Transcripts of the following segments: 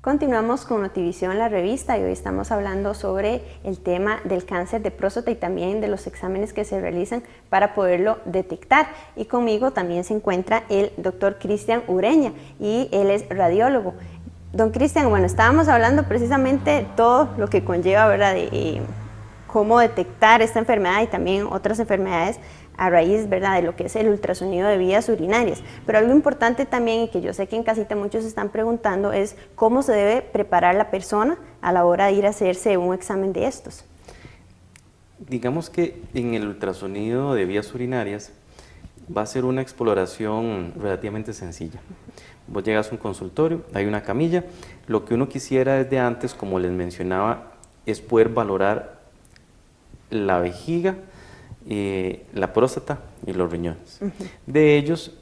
Continuamos con Notivisión, la revista, y hoy estamos hablando sobre el tema del cáncer de próstata y también de los exámenes que se realizan para poderlo detectar. Y conmigo también se encuentra el doctor Cristian Ureña, y él es radiólogo. Don Cristian, bueno, estábamos hablando precisamente de todo lo que conlleva, ¿verdad?, de cómo detectar esta enfermedad y también otras enfermedades a raíz, ¿verdad?, de lo que es el ultrasonido de vías urinarias. Pero algo importante también, y que yo sé que en casita muchos están preguntando, es cómo se debe preparar la persona a la hora de ir a hacerse un examen de estos. Digamos que en el ultrasonido de vías urinarias va a ser una exploración relativamente sencilla. Vos llegas a un consultorio, hay una camilla, lo que uno quisiera desde antes, como les mencionaba, es poder valorar la vejiga, la próstata y los riñones. De ellos,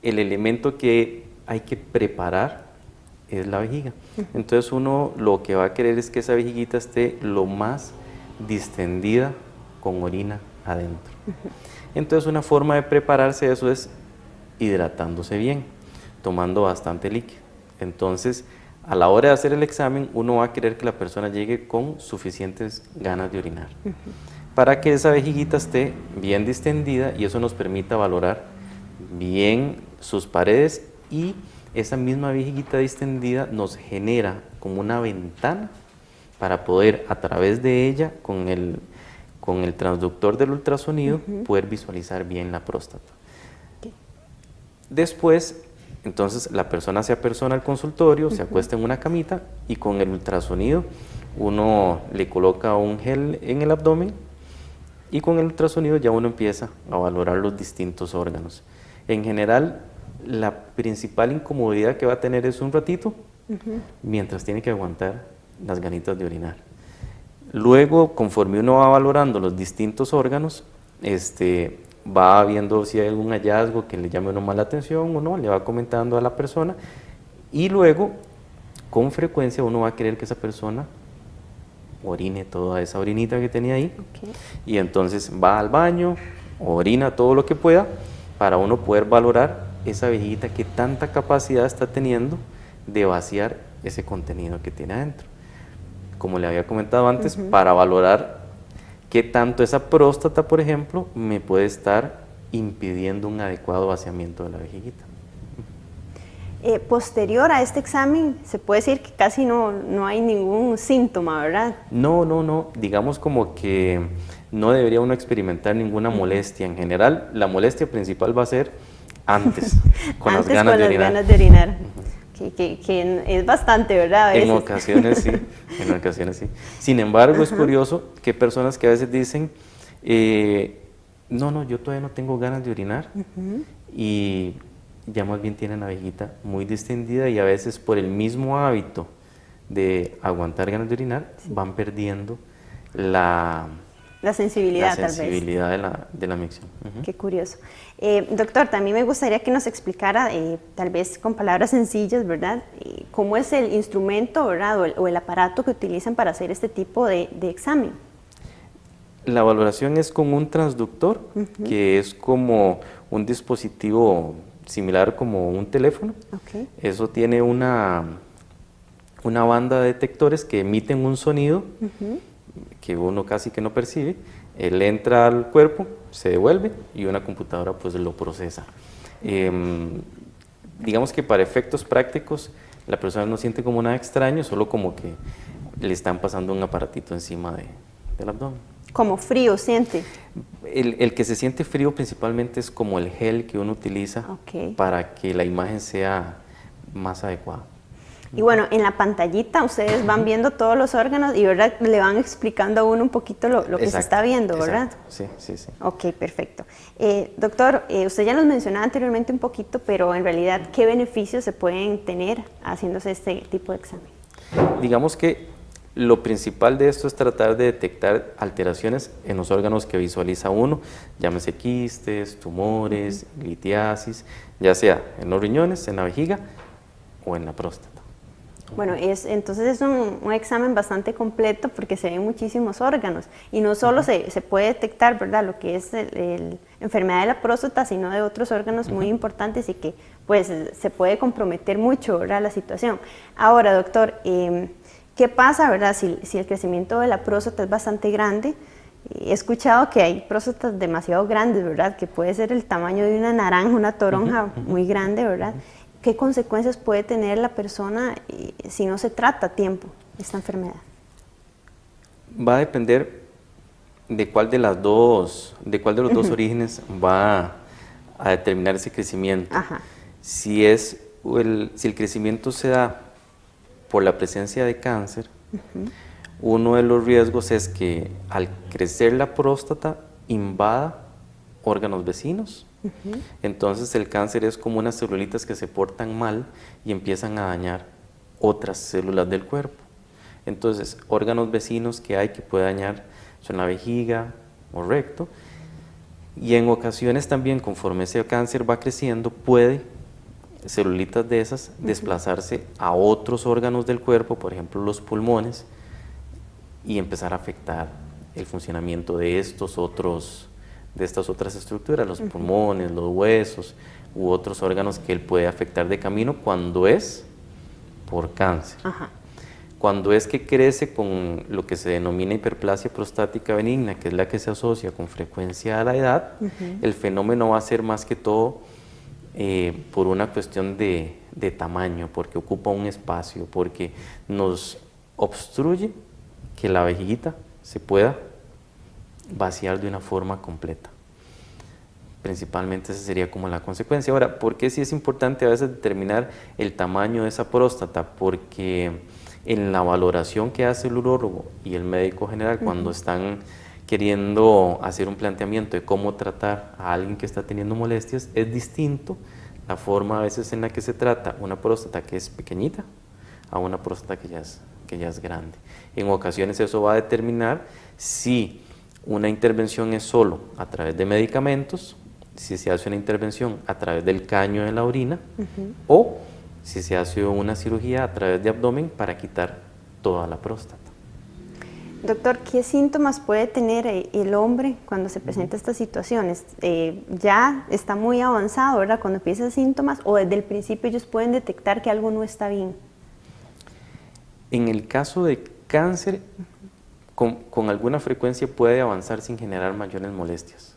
el elemento que hay que preparar es la vejiga. Entonces uno lo que va a querer es que esa vejiguita esté lo más distendida con orina adentro. Entonces una forma de prepararse eso es hidratándose bien, tomando bastante líquido. Entonces a la hora de hacer el examen uno va a querer que la persona llegue con suficientes ganas de orinar, para que esa vejiguita esté bien distendida y eso nos permita valorar bien sus paredes, y esa misma vejiguita distendida nos genera como una ventana para poder a través de ella con el transductor del ultrasonido poder visualizar bien la próstata. Después, entonces la persona se apersona al consultorio, se acuesta en una camita y con el ultrasonido uno le coloca un gel en el abdomen y con el ultrasonido ya uno empieza a valorar los distintos órganos. En general, la principal incomodidad que va a tener es un ratito, mientras tiene que aguantar las ganitas de orinar. Luego, conforme uno va valorando los distintos órganos, va viendo si hay algún hallazgo que le llame a uno más la atención o no, le va comentando a la persona, y luego, con frecuencia, uno va a querer que esa persona orine toda esa orinita que tenía ahí, y entonces va al baño, orina todo lo que pueda, para uno poder valorar esa vejiguita que tanta capacidad está teniendo de vaciar ese contenido que tiene adentro. Como le había comentado antes, para valorar qué tanto esa próstata, por ejemplo, me puede estar impidiendo un adecuado vaciamiento de la vejiguita. Posterior a este examen, se puede decir que casi no hay ningún síntoma, ¿verdad? No, digamos como que no debería uno experimentar ninguna molestia. En general, la molestia principal va a ser antes, con las ganas de orinar. Que es bastante, ¿verdad? En ocasiones sí. Sin embargo, es curioso que hay personas que a veces dicen, no, yo todavía no tengo ganas de orinar, y ya más bien tienen la vejiguita muy distendida, y a veces por el mismo hábito de aguantar ganas de orinar, van perdiendo la sensibilidad de la micción. Qué curioso. Doctor, también me gustaría que nos explicara, tal vez con palabras sencillas, ¿verdad?, cómo es el instrumento, ¿verdad?, o el aparato que utilizan para hacer este tipo de examen. La valoración es con un transductor, que es como un dispositivo similar como un teléfono. Eso tiene una banda de detectores que emiten un sonido que uno casi que no percibe. Él entra al cuerpo, se devuelve y una computadora pues lo procesa. Digamos que para efectos prácticos la persona no siente como nada extraño, solo como que le están pasando un aparatito encima del abdomen. ¿Como frío siente? El que se siente frío principalmente es como el gel que uno utiliza para que la imagen sea más adecuada. Y bueno, en la pantallita ustedes van viendo todos los órganos y, ¿verdad?, le van explicando a uno un poquito lo que se está viendo, ¿verdad? Sí. Ok, perfecto. Doctor, usted ya nos mencionaba anteriormente un poquito, pero en realidad, ¿qué beneficios se pueden tener haciéndose este tipo de examen? Digamos que lo principal de esto es tratar de detectar alteraciones en los órganos que visualiza uno, llámese quistes, tumores, litiasis, ya sea en los riñones, en la vejiga o en la próstata. Bueno, entonces es un examen bastante completo porque se ven muchísimos órganos y no solo se puede detectar, ¿verdad?, lo que es la enfermedad de la próstata, sino de otros órganos muy importantes y que pues se puede comprometer mucho, ¿verdad?, la situación. Ahora, doctor, ¿qué pasa, verdad, si el crecimiento de la próstata es bastante grande? He escuchado que hay próstatas demasiado grandes, ¿verdad?, que puede ser el tamaño de una naranja, una toronja muy grande, ¿verdad? ¿Qué consecuencias puede tener la persona si no se trata a tiempo esta enfermedad? Va a depender de cuál de los dos orígenes va a determinar ese crecimiento. Ajá. Si el crecimiento se da por la presencia de cáncer, uno de los riesgos es que al crecer la próstata invada órganos vecinos. Entonces el cáncer es como unas celulitas que se portan mal y empiezan a dañar otras células del cuerpo. Entonces, órganos vecinos que hay que puede dañar son la vejiga o recto, y en ocasiones también, conforme ese cáncer va creciendo, puede celulitas de esas desplazarse a otros órganos del cuerpo, por ejemplo los pulmones, y empezar a afectar el funcionamiento de estas otras estructuras, los pulmones, los huesos u otros órganos que él puede afectar de camino cuando es por cáncer. Ajá. Cuando es que crece con lo que se denomina hiperplasia prostática benigna, que es la que se asocia con frecuencia a la edad, el fenómeno va a ser más que todo por una cuestión de tamaño, porque ocupa un espacio, porque nos obstruye que la vejiguita se pueda vaciar de una forma completa. Principalmente esa sería como la consecuencia. Ahora, ¿por qué sí es importante a veces determinar el tamaño de esa próstata? Porque en la valoración que hace el urólogo y el médico general cuando están queriendo hacer un planteamiento de cómo tratar a alguien que está teniendo molestias, es distinto la forma a veces en la que se trata una próstata que es pequeñita a una próstata que ya es grande. En ocasiones eso va a determinar si una intervención es solo a través de medicamentos, si se hace una intervención a través del caño de la orina o si se hace una cirugía a través de abdomen para quitar toda la próstata. Doctor, ¿qué síntomas puede tener el hombre cuando se presenta estas situaciones? ¿Ya está muy avanzado, verdad, cuando empiezan síntomas, o desde el principio ellos pueden detectar que algo no está bien? En el caso de cáncer, con alguna frecuencia puede avanzar sin generar mayores molestias.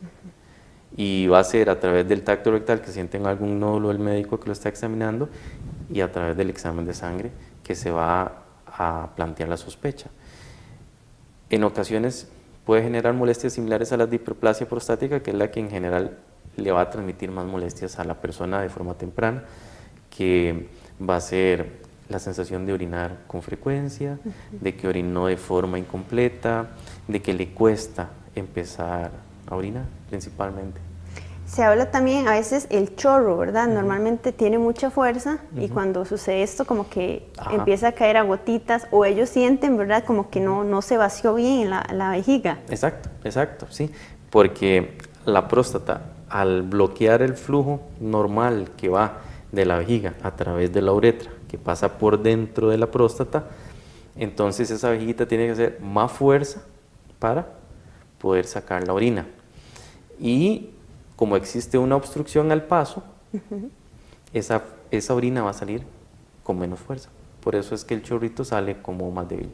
Y va a ser a través del tacto rectal que sienten algún nódulo el médico que lo está examinando y a través del examen de sangre que se va a plantear la sospecha. En ocasiones puede generar molestias similares a las de hiperplasia prostática, que es la que en general le va a transmitir más molestias a la persona de forma temprana, que va a ser la sensación de orinar con frecuencia, de que orinó de forma incompleta, de que le cuesta empezar a orinar principalmente. Se habla también a veces el chorro, ¿verdad? Normalmente tiene mucha fuerza y cuando sucede esto como que empieza a caer a gotitas, o ellos sienten, ¿verdad?, como que no se vació bien la vejiga. Exacto, sí, porque la próstata, al bloquear el flujo normal que va de la vejiga a través de la uretra, que pasa por dentro de la próstata, entonces esa vejiguita tiene que hacer más fuerza para poder sacar la orina. Y como existe una obstrucción al paso, esa orina va a salir con menos fuerza. Por eso es que el chorrito sale como más débil.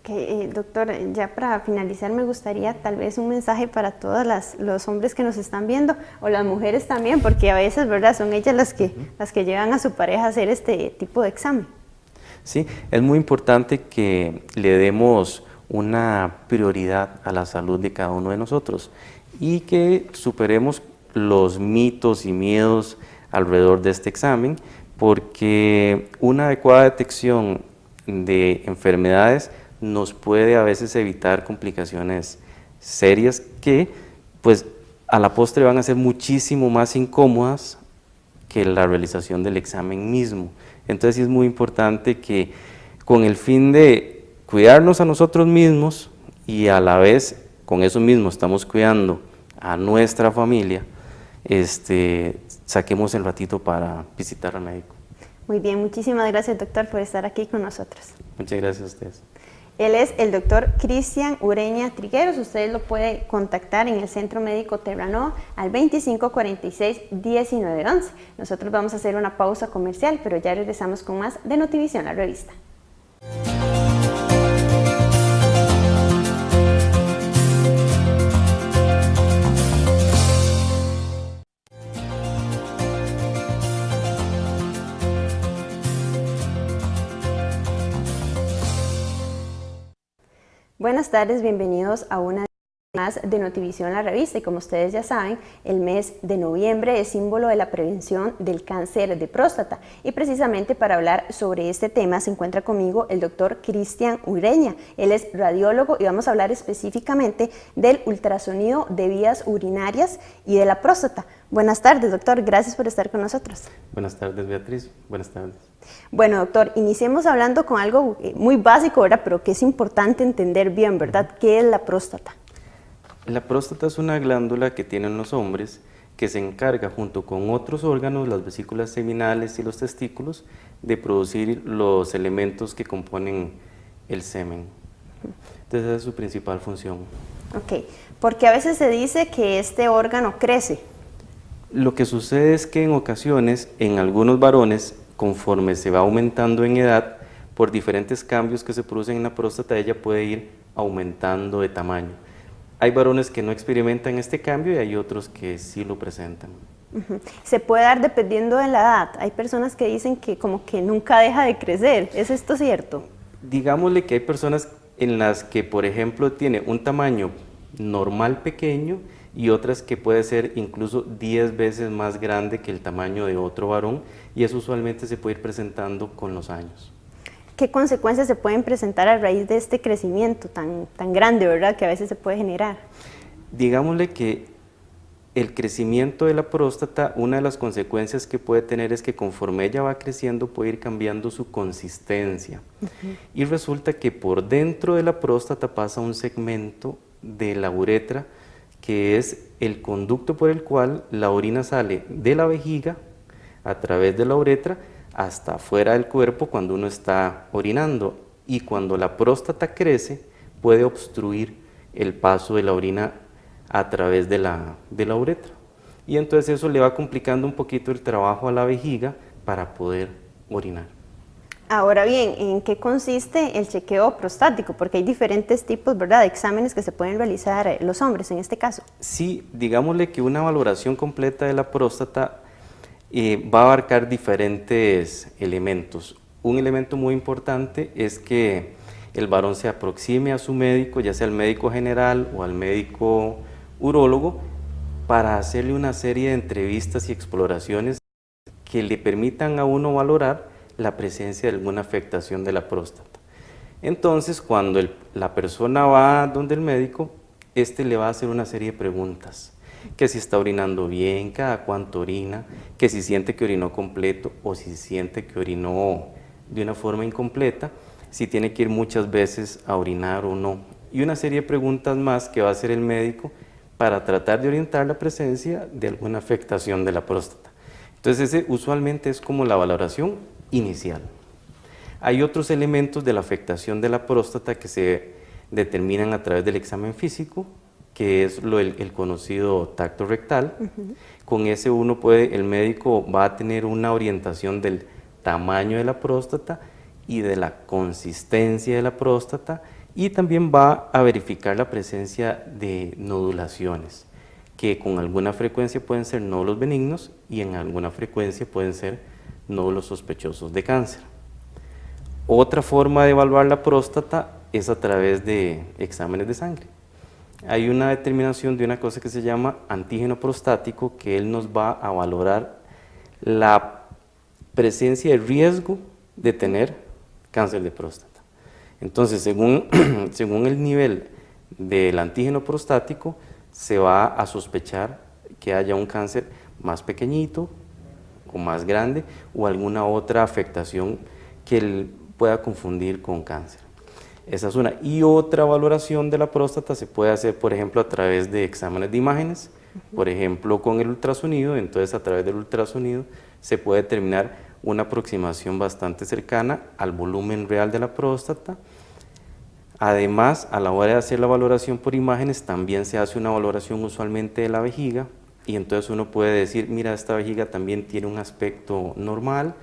Okay, doctor, ya para finalizar me gustaría tal vez un mensaje para todos los hombres que nos están viendo, o las mujeres también, porque a veces, ¿verdad?, son ellas las que llevan a su pareja a hacer este tipo de examen. Sí, es muy importante que le demos una prioridad a la salud de cada uno de nosotros y que superemos los mitos y miedos alrededor de este examen, porque una adecuada detección de enfermedades nos puede a veces evitar complicaciones serias que pues a la postre van a ser muchísimo más incómodas que la realización del examen mismo. Entonces sí es muy importante que con el fin de cuidarnos a nosotros mismos y a la vez con eso mismo estamos cuidando a nuestra familia, saquemos el ratito para visitar al médico. Muy bien, muchísimas gracias, doctor, por estar aquí con nosotros. Muchas gracias a ustedes. Él es el doctor Cristian Ureña Trigueros. Usted lo puede contactar en el Centro Médico Terranova al 2546-1911. Nosotros vamos a hacer una pausa comercial, pero ya regresamos con más de Notivisión, la revista. Buenas tardes, bienvenidos a una más de Notivisión, la revista. Y como ustedes ya saben, el mes de noviembre es símbolo de la prevención del cáncer de próstata. Y precisamente para hablar sobre este tema se encuentra conmigo el doctor Cristian Ureña. Él es radiólogo y vamos a hablar específicamente del ultrasonido de vías urinarias y de la próstata. Buenas tardes, doctor. Gracias por estar con nosotros. Buenas tardes, Beatriz. Buenas tardes. Bueno, doctor, iniciemos hablando con algo muy básico, ¿verdad? Pero que es importante entender bien, ¿verdad? ¿Qué es la próstata? La próstata es una glándula que tienen los hombres que se encarga junto con otros órganos, las vesículas seminales y los testículos, de producir los elementos que componen el semen. Entonces esa es su principal función. Ok, porque a veces se dice que este órgano crece. Lo que sucede es que en ocasiones, en algunos varones, conforme se va aumentando en edad, por diferentes cambios que se producen en la próstata, ella puede ir aumentando de tamaño. Hay varones que no experimentan este cambio y hay otros que sí lo presentan. Se puede dar dependiendo de la edad. Hay personas que dicen que como que nunca deja de crecer. ¿Es esto cierto? Digámosle que hay personas en las que, por ejemplo, tiene un tamaño normal pequeño y otras que puede ser incluso 10 veces más grande que el tamaño de otro varón, y eso usualmente se puede ir presentando con los años. ¿Qué consecuencias se pueden presentar a raíz de este crecimiento tan grande, verdad, que a veces se puede generar? Digámosle que el crecimiento de la próstata, una de las consecuencias que puede tener es que conforme ella va creciendo puede ir cambiando su consistencia. Y resulta que por dentro de la próstata pasa un segmento de la uretra, que es el conducto por el cual la orina sale de la vejiga a través de la uretra hasta afuera del cuerpo cuando uno está orinando, y cuando la próstata crece puede obstruir el paso de la orina a través de la uretra, y entonces eso le va complicando un poquito el trabajo a la vejiga para poder orinar. Ahora bien, ¿en qué consiste el chequeo prostático? Porque hay diferentes tipos, ¿verdad?, de exámenes que se pueden realizar los hombres en este caso. Sí, digámosle que una valoración completa de la próstata va a abarcar diferentes elementos. Un elemento muy importante es que el varón se aproxime a su médico, ya sea al médico general o al médico urólogo, para hacerle una serie de entrevistas y exploraciones que le permitan a uno valorar la presencia de alguna afectación de la próstata. Entonces, cuando la persona va donde el médico, le va a hacer una serie de preguntas, que si está orinando bien, cada cuánto orina, que si siente que orinó completo o si siente que orinó de una forma incompleta, si tiene que ir muchas veces a orinar o no, y una serie de preguntas más que va a hacer el médico para tratar de orientar la presencia de alguna afectación de la próstata. Entonces ese usualmente es como la valoración inicial. Hay otros elementos de la afectación de la próstata que se determinan a través del examen físico, que es el conocido tacto rectal. Con ese el médico va a tener una orientación del tamaño de la próstata y de la consistencia de la próstata, y también va a verificar la presencia de nodulaciones, que con alguna frecuencia pueden ser nódulos benignos y en alguna frecuencia pueden ser nódulos sospechosos de cáncer. Otra forma de evaluar la próstata es a través de exámenes de sangre. Hay una determinación de una cosa que se llama antígeno prostático, que él nos va a valorar la presencia de riesgo de tener cáncer de próstata. Entonces, según el nivel del antígeno prostático, se va a sospechar que haya un cáncer más pequeñito o más grande, o alguna otra afectación que él pueda confundir con cáncer. Esa es una. Y otra valoración de la próstata se puede hacer, por ejemplo, a través de exámenes de imágenes, por ejemplo, con el ultrasonido. Entonces, a través del ultrasonido se puede determinar una aproximación bastante cercana al volumen real de la próstata, Además, a la hora de hacer la valoración por imágenes, también se hace una valoración usualmente de la vejiga, y entonces uno puede decir, mira, esta vejiga también tiene un aspecto normal.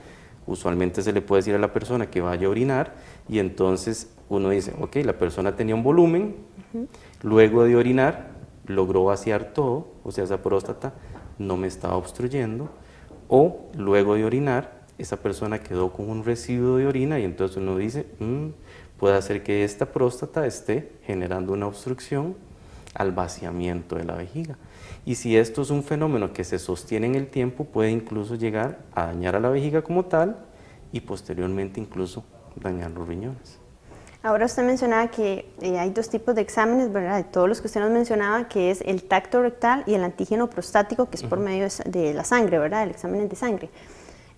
Usualmente se le puede decir a la persona que vaya a orinar, y entonces uno dice, ok, la persona tenía un volumen, luego de orinar logró vaciar todo, o sea, esa próstata no me estaba obstruyendo, o luego de orinar, esa persona quedó con un residuo de orina, y entonces uno dice, puede hacer que esta próstata esté generando una obstrucción al vaciamiento de la vejiga. Y si esto es un fenómeno que se sostiene en el tiempo, puede incluso llegar a dañar a la vejiga como tal, y posteriormente incluso dañar los riñones. Ahora usted mencionaba que hay dos tipos de exámenes, ¿verdad? De todos los que usted nos mencionaba, que es el tacto rectal y el antígeno prostático, que es por medio de la sangre, ¿verdad? El examen de sangre.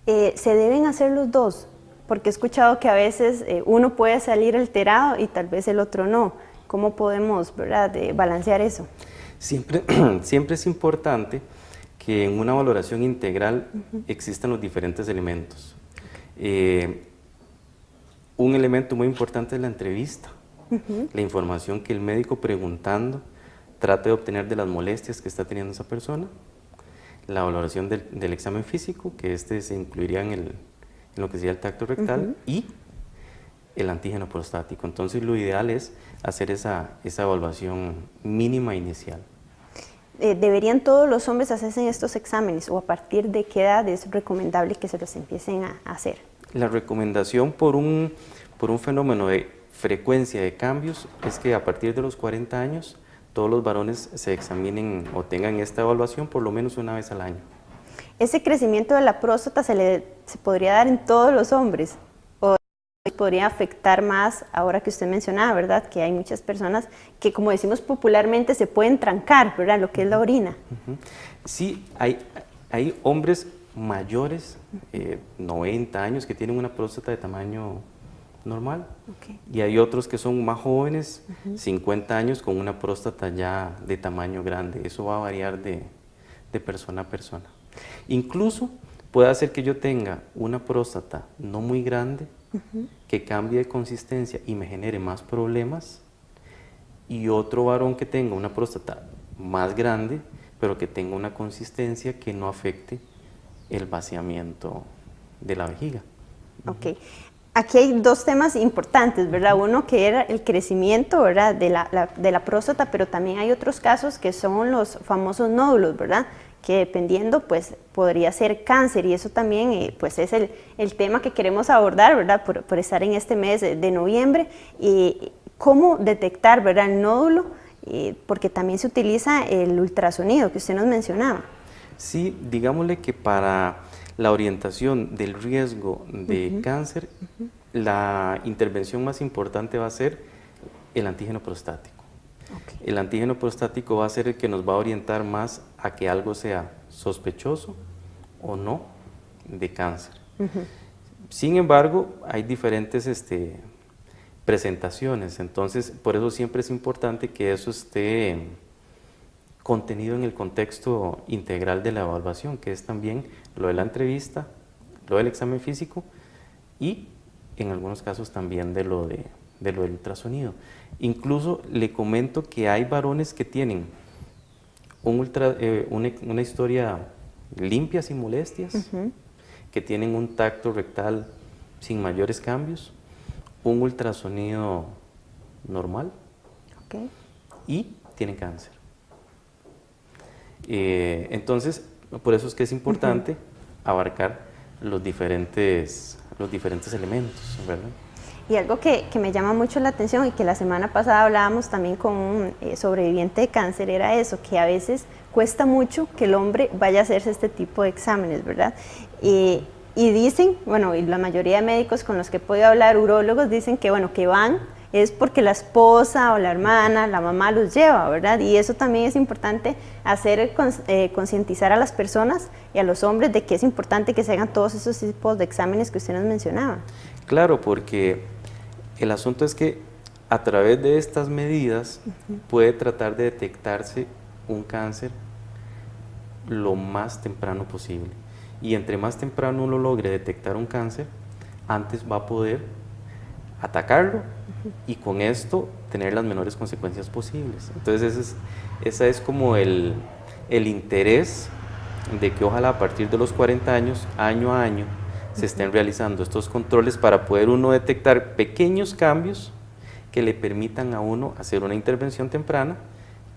¿Se deben hacer los dos? Porque he escuchado que a veces uno puede salir alterado y tal vez el otro no. ¿Cómo podemos, verdad, balancear eso? Siempre es importante que en una valoración integral existan los diferentes elementos. Un elemento muy importante es la entrevista, la información que el médico preguntando trate de obtener de las molestias que está teniendo esa persona, la valoración del examen físico, que se incluiría en lo que sería el tacto rectal, y el antígeno prostático. Entonces lo ideal es hacer esa evaluación mínima inicial. ¿Deberían todos los hombres hacerse estos exámenes o a partir de qué edad es recomendable que se los empiecen a hacer? La recomendación por un fenómeno de frecuencia de cambios es que a partir de los 40 años todos los varones se examinen o tengan esta evaluación por lo menos una vez al año. ¿Ese crecimiento de la próstata se podría dar en todos los hombres? ¿O podría afectar más ahora que usted mencionaba, verdad? Que hay muchas personas que, como decimos popularmente, se pueden trancar, ¿verdad? Lo que es la orina. Sí, hay hombres mayores, 90 años, que tienen una próstata de tamaño normal, y hay otros que son más jóvenes, 50 años, con una próstata ya de tamaño grande. Eso va a variar de persona a persona. Incluso puede hacer que yo tenga una próstata no muy grande, que cambie de consistencia y me genere más problemas, y otro varón que tenga una próstata más grande, pero que tenga una consistencia que no afecte el vaciamiento de la vejiga. Ok. Aquí hay dos temas importantes, ¿verdad? Uno que era el crecimiento, ¿verdad? de la próstata, pero también hay otros casos que son los famosos nódulos, ¿verdad? Que dependiendo, pues, podría ser cáncer, y eso también, pues, es el tema que queremos abordar, ¿verdad? Por estar en este mes de noviembre. Y ¿cómo detectar, verdad, el nódulo? Porque también se utiliza el ultrasonido que usted nos mencionaba. Sí, digámosle que para la orientación del riesgo de cáncer, la intervención más importante va a ser el antígeno prostático. El antígeno prostático va a ser el que nos va a orientar más a que algo sea sospechoso o no de cáncer. Sin embargo, hay diferentes presentaciones, entonces por eso siempre es importante que eso esté contenido en el contexto integral de la evaluación, que es también lo de la entrevista, lo del examen físico y en algunos casos también de lo del ultrasonido. Incluso le comento que hay varones que tienen una historia limpia, sin molestias, que tienen un tacto rectal sin mayores cambios, un ultrasonido normal y tienen cáncer. Entonces, por eso es que es importante abarcar los diferentes elementos, ¿verdad? Y algo que me llama mucho la atención y que la semana pasada hablábamos también con un sobreviviente de cáncer era eso, que a veces cuesta mucho que el hombre vaya a hacerse este tipo de exámenes, ¿verdad? Y dicen, bueno, y la mayoría de médicos con los que he podido hablar, urólogos, dicen que, bueno, que van es porque la esposa o la hermana, la mamá los lleva, ¿verdad? Y eso también es importante hacer, concientizar a las personas y a los hombres de que es importante que se hagan todos esos tipos de exámenes que usted nos mencionaba. Claro, porque el asunto es que a través de estas medidas puede tratar de detectarse un cáncer lo más temprano posible. Y entre más temprano uno logre detectar un cáncer, antes va a poder atacarlo y con esto tener las menores consecuencias posibles. Entonces ese es como el interés de que ojalá a partir de los 40 años, año a año, se estén realizando estos controles para poder uno detectar pequeños cambios que le permitan a uno hacer una intervención temprana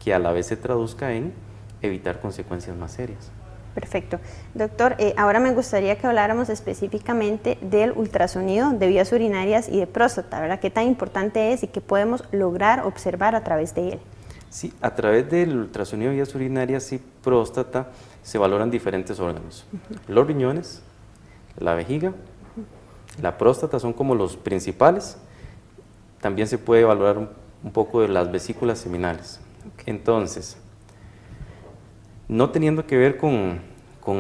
que a la vez se traduzca en evitar consecuencias más serias. Perfecto. Doctor, ahora me gustaría que habláramos específicamente del ultrasonido de vías urinarias y de próstata, ¿verdad? ¿Qué tan importante es y qué podemos lograr observar a través de él? Sí, a través del ultrasonido de vías urinarias y próstata se valoran diferentes órganos. Los riñones, la vejiga, la próstata son como los principales. También se puede valorar un poco de las vesículas seminales. Entonces, no teniendo que ver con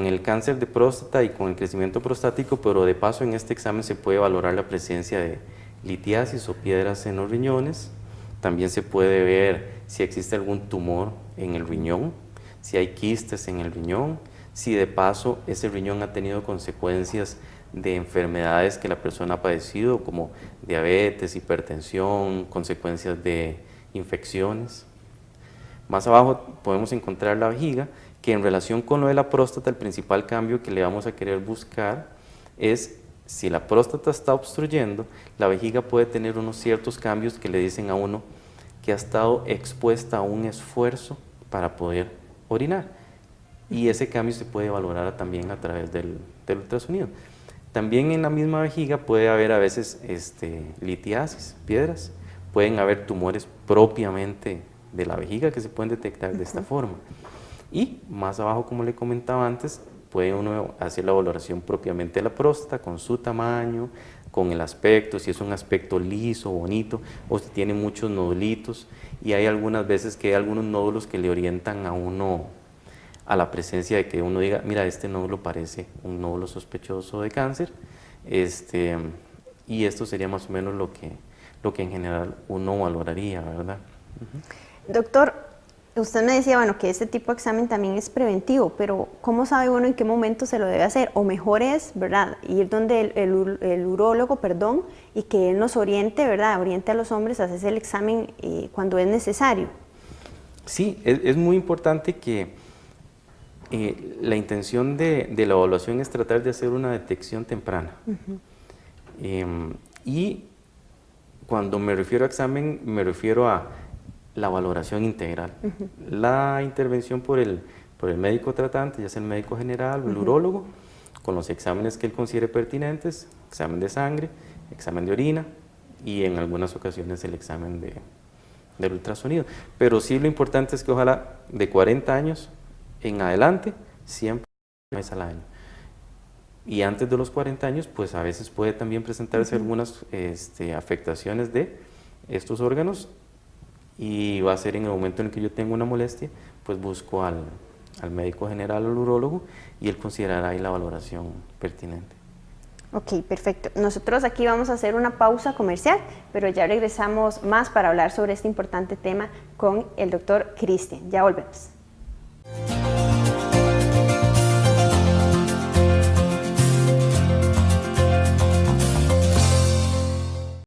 el cáncer de próstata y con el crecimiento prostático, pero de paso en este examen se puede valorar la presencia de litiasis o piedras en los riñones. También se puede ver si existe algún tumor en el riñón, si hay quistes en el riñón, si de paso ese riñón ha tenido consecuencias de enfermedades que la persona ha padecido, como diabetes, hipertensión, consecuencias de infecciones. Más abajo podemos encontrar la vejiga, que en relación con lo de la próstata, el principal cambio que le vamos a querer buscar es si la próstata está obstruyendo, la vejiga puede tener unos ciertos cambios que le dicen a uno que ha estado expuesta a un esfuerzo para poder orinar. Y ese cambio se puede valorar también a través del ultrasonido. También en la misma vejiga puede haber a veces litiasis, piedras, pueden haber tumores propiamente de la vejiga que se pueden detectar de esta forma. Y más abajo, como le comentaba antes, puede uno hacer la valoración propiamente de la próstata con su tamaño, con el aspecto, si es un aspecto liso, bonito, o si tiene muchos nodulitos. Y hay algunas veces que hay algunos nódulos que le orientan a uno a la presencia de que uno diga, mira, este nódulo parece un nódulo sospechoso de cáncer, y esto sería más o menos lo que en general uno valoraría, ¿verdad? Doctor, usted me decía, bueno, que este tipo de examen también es preventivo, pero ¿cómo sabe uno en qué momento se lo debe hacer? O mejor es, ¿verdad?, ir donde el urólogo, y que él nos oriente, ¿verdad?, oriente a los hombres a hacerse el examen cuando es necesario. Sí, es muy importante que la intención de la evaluación es tratar de hacer una detección temprana. Y cuando me refiero a examen, me refiero a la valoración integral. La intervención por el médico tratante, ya sea el médico general o el urólogo, con los exámenes que él considere pertinentes, examen de sangre, examen de orina y en algunas ocasiones el examen del ultrasonido. Pero sí lo importante es que ojalá de 40 años en adelante, siempre una vez al año. Y antes de los 40 años, pues a veces puede también presentarse algunas afectaciones de estos órganos, y va a ser en el momento en el que yo tengo una molestia, pues busco al médico general o al urólogo y él considerará ahí la valoración pertinente. Ok, perfecto. Nosotros aquí vamos a hacer una pausa comercial, pero ya regresamos más para hablar sobre este importante tema con el doctor Cristian. Ya volvemos.